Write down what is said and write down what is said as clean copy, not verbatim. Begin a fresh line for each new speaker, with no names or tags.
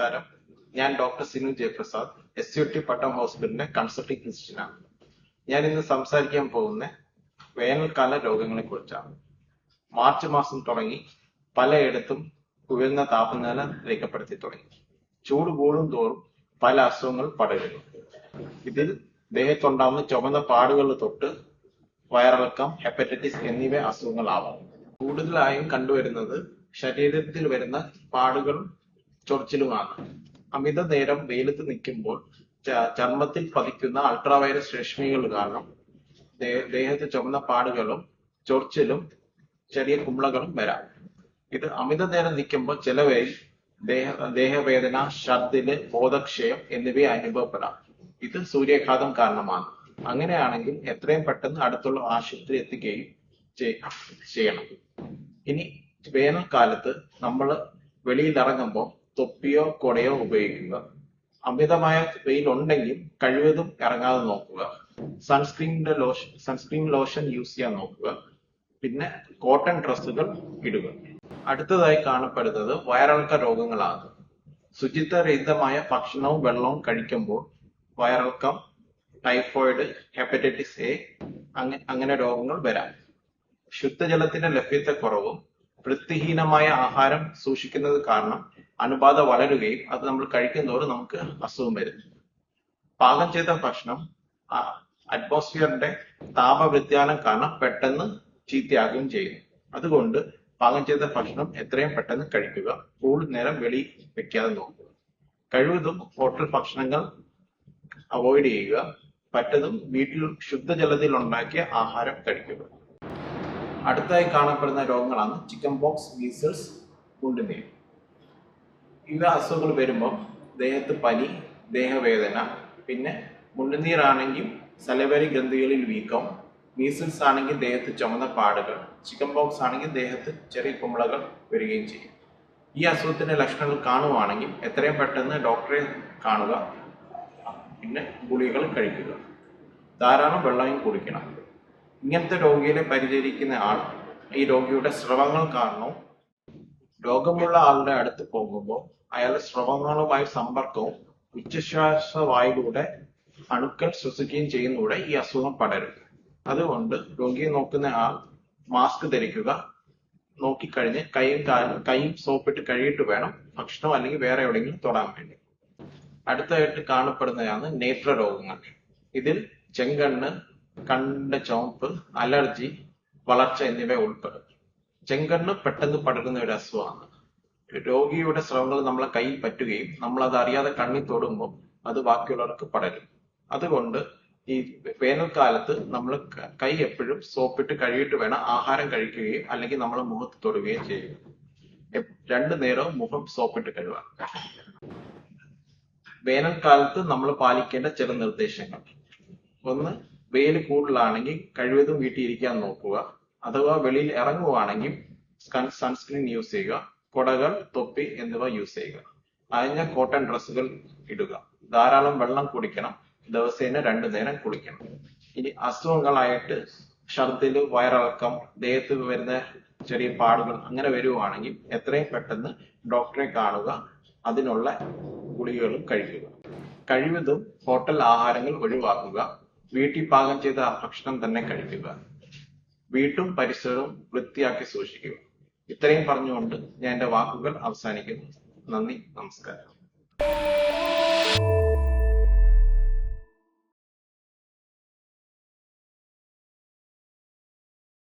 നമസ്കാരം. ഞാൻ doctor Sinu Jayaprasad, SUT പട്ടം ഹോസ്പിറ്റലിലെ കൺസൾട്ടിംഗ് ഫിസിഷ്യനാണ്. ഞാൻ ഇന്ന് സംസാരിക്കാൻ പോകുന്ന വേനൽക്കാല രോഗങ്ങളെ കുറിച്ചാണ്. മാർച്ച് മാസം തുടങ്ങി പലയിടത്തും ഉയർന്ന താപനില രേഖപ്പെടുത്തി തുടങ്ങി. ചൂട് കൂടും തോറും പല അസുഖങ്ങൾ പടരുന്നു. ഇതിൽ ദേഹത്തുണ്ടാവുന്ന ചുവന്ന പാടുകൾ തൊട്ട് വയറിളക്കം, ഹെപ്പറ്റൈറ്റിസ് എന്നിവ അസുഖങ്ങളാവാം. കൂടുതലായും കണ്ടുവരുന്നത് ശരീരത്തിൽ വരുന്ന പാടുകളും ചൊറിച്ചിലുമാണ്. അമിത നേരം വെയിലത്ത് നിൽക്കുമ്പോൾ ചർമ്മത്തിൽ പതിക്കുന്ന അൾട്രാവയലറ്റ് രശ്മികൾ കാരണം ദേഹത്ത് ചുവന്ന പാടുകളും ചൊറിച്ചിലും ചെറിയ കുമിളകളും വരാം. ഇത് അമിത നേരം നിൽക്കുമ്പോൾ ചിലവരിൽ ദേഹവേദന, ഛർദില്, ബോധക്ഷയം എന്നിവ അനുഭവപ്പെടാം. ഇത് സൂര്യാഘാതം കാരണമാണ്. അങ്ങനെയാണെങ്കിൽ എത്രയും പെട്ടെന്ന് അടുത്തുള്ള ആശുപത്രി എത്തിക്കുകയും ചെയ്യണം. ഇനി വേനൽക്കാലത്ത് നമ്മൾ വെളിയിൽ ഇറങ്ങുമ്പോൾ തൊപ്പിയോ കൊടയോ ഉപയോഗിക്കുക. അമിതമായ വെയിൽ ഉണ്ടെങ്കിൽ കഴിവതും ഇറങ്ങാതെ നോക്കുക. സൺസ്ക്രീൻ ലോഷൻ യൂസ് ചെയ്യാൻ നോക്കുക. പിന്നെ കോട്ടൺ ഡ്രസ്സുകൾ ഇടുക. അടുത്തതായി കാണപ്പെടുന്നത് വയറിളക്ക രോഗങ്ങളാണ്. ശുചിത്വരഹിതമായ ഭക്ഷണവും വെള്ളവും കഴിക്കുമ്പോൾ വയറിളക്കം, ടൈഫോയിഡ്, ഹെപ്പറ്റൈറ്റിസ് A അങ്ങനെ രോഗങ്ങൾ വരാം. ശുദ്ധജലത്തിന്റെ ലഭ്യതക്കുറവും വൃത്തിഹീനമായ ആഹാരം സൂക്ഷിക്കുന്നത് കാരണം അണുബാധ വളരുകയും അത് നമ്മൾ കഴിക്കുന്നതോറും നമുക്ക് അസുഖം വരും. പാകം ചെയ്ത ഭക്ഷണം അറ്റ്മോസ്ഫിയറിന്റെ താപവ്യതിയാനം കാരണം പെട്ടെന്ന് ചീത്തയാകുകയും ചെയ്യുന്നു. അതുകൊണ്ട് പാകം ചെയ്ത ഭക്ഷണം എത്രയും പെട്ടെന്ന് കഴിക്കുക. കൂടുതൽ നേരം വെളി വെക്കാതെ നോക്കുക. കഴിവതും ഹോട്ടൽ ഭക്ഷണങ്ങൾ അവോയ്ഡ് ചെയ്യുക. പറ്റതും വീട്ടിൽ ശുദ്ധജലത്തിൽ ഉണ്ടാക്കിയ ആഹാരം കഴിക്കുക. അടുത്തായി കാണപ്പെടുന്ന രോഗങ്ങളാണ് ചിക്കൻ പോക്സ്, മീസിൽസ്, മുണ്ടുനീർ. ഇവ അസുഖങ്ങൾ വരുമ്പോൾ ദേഹത്ത് പനി, ദേഹവേദന, പിന്നെ മുണ്ടുനീറാണെങ്കിൽ സലൈവറി ഗ്രന്ഥികളിൽ വീക്കം, മീസിൽസ് ആണെങ്കിൽ ദേഹത്ത് ചുമന്ന പാടുകൾ, ചിക്കൻ പോക്സ് ആണെങ്കിൽ ദേഹത്ത് ചെറിയ കുമിളകൾ വരികയും ചെയ്യും. ഈ അസുഖത്തിന്റെ ലക്ഷണങ്ങൾ കാണുവാണെങ്കിൽ എത്രയും പെട്ടെന്ന് ഡോക്ടറെ കാണുക. പിന്നെ ഗുളികകൾ കഴിക്കുക. ധാരാളം വെള്ളം കുടിക്കണം. ഇങ്ങനത്തെ രോഗിയെ പരിചരിക്കുന്ന ആൾ ഈ രോഗിയുടെ സ്രവങ്ങൾ കാരണവും രോഗമുള്ള ആളുടെ അടുത്ത് പോകുമ്പോൾ അയാളുടെ സ്രവങ്ങളുമായി സമ്പർക്കവും ഉച്ഛ്വാസവായിലൂടെ അണുക്കൾ ശ്വസിക്കുകയും ചെയ്യുന്നതോടെ ഈ അസുഖം പടരും. അതുകൊണ്ട് രോഗിയെ നോക്കുന്ന ആൾ മാസ്ക് ധരിക്കുക. നോക്കിക്കഴിഞ്ഞ് കൈയും സോപ്പിട്ട് കഴുകിയിട്ട് വേണം ഭക്ഷണം അല്ലെങ്കിൽ വേറെ എവിടെയെങ്കിലും തൊടാൻ വേണ്ടി. അടുത്തായിട്ട് കാണപ്പെടുന്നതാണ് നേത്രരോഗങ്ങൾ. ഇതിൽ ചെങ്കണ്ണ്, കണ്ണിന്റെ ചുവപ്പ്, അലർജി, വളർച്ച എന്നിവ ഉൾപ്പെടും. ചെങ്കണ്ണ് പെട്ടെന്ന് പടരുന്ന ഒരു അസുഖമാണ്. രോഗിയുടെ സ്രവങ്ങൾ നമ്മളെ കയ്യിൽ പറ്റുകയും നമ്മൾ അത് അറിയാതെ കണ്ണിൽ തൊടുമ്പോൾ അത് ബാക്കിയുള്ളവർക്ക് പടരും. അതുകൊണ്ട് ഈ വേനൽക്കാലത്ത് നമ്മൾ കൈ എപ്പോഴും സോപ്പിട്ട് കഴുകിയിട്ട് വേണം ആഹാരം കഴിക്കുകയും അല്ലെങ്കിൽ നമ്മൾ മുഖത്ത് തൊടുകയും ചെയ്യുക. 2 നേരവും മുഖം സോപ്പിട്ട് കഴുകുക. വേനൽക്കാലത്ത് നമ്മൾ പാലിക്കേണ്ട ചില നിർദ്ദേശങ്ങൾ: 1. വെയിൽ കൂടുതലാണെങ്കിൽ കഴിവതും വീട്ടിൽ ഇരിക്കാൻ നോക്കുക. അഥവാ വെളിയിൽ ഇറങ്ങുവാണെങ്കിൽ സൺസ്ക്രീൻ യൂസ് ചെയ്യുക. കുടകൾ, തൊപ്പി എന്നിവ യൂസ് ചെയ്യുക. അയഞ്ഞ കോട്ടൺ ഡ്രസ്സുകൾ ഇടുക. ധാരാളം വെള്ളം കുടിക്കണം. ദിവസേന 2 നേരം കുളിക്കണം. ഇനി അസുഖങ്ങളായിട്ട് ഛർദില്, വയറിളക്കം, ദേഹത്ത് വരുന്ന ചെറിയ പാടുകൾ അങ്ങനെ വരുവാണെങ്കിൽ എത്രയും പെട്ടെന്ന് ഡോക്ടറെ കാണുക. അതിനുള്ള ഗുളികകളും കഴിക്കുക. കഴിവതും ഹോട്ടൽ ആഹാരങ്ങൾ ഒഴിവാക്കുക. വീട്ടിൽ പാകം ചെയ്ത ഭക്ഷണം തന്നെ കഴിക്കുക. വീട്ടും പരിസരവും വൃത്തിയാക്കി സൂക്ഷിക്കുക. ഇത്രയും പറഞ്ഞുകൊണ്ട് ഞാൻ എന്റെ വാക്കുകൾ അവസാനിക്കുന്നു. നന്ദി, നമസ്കാരം.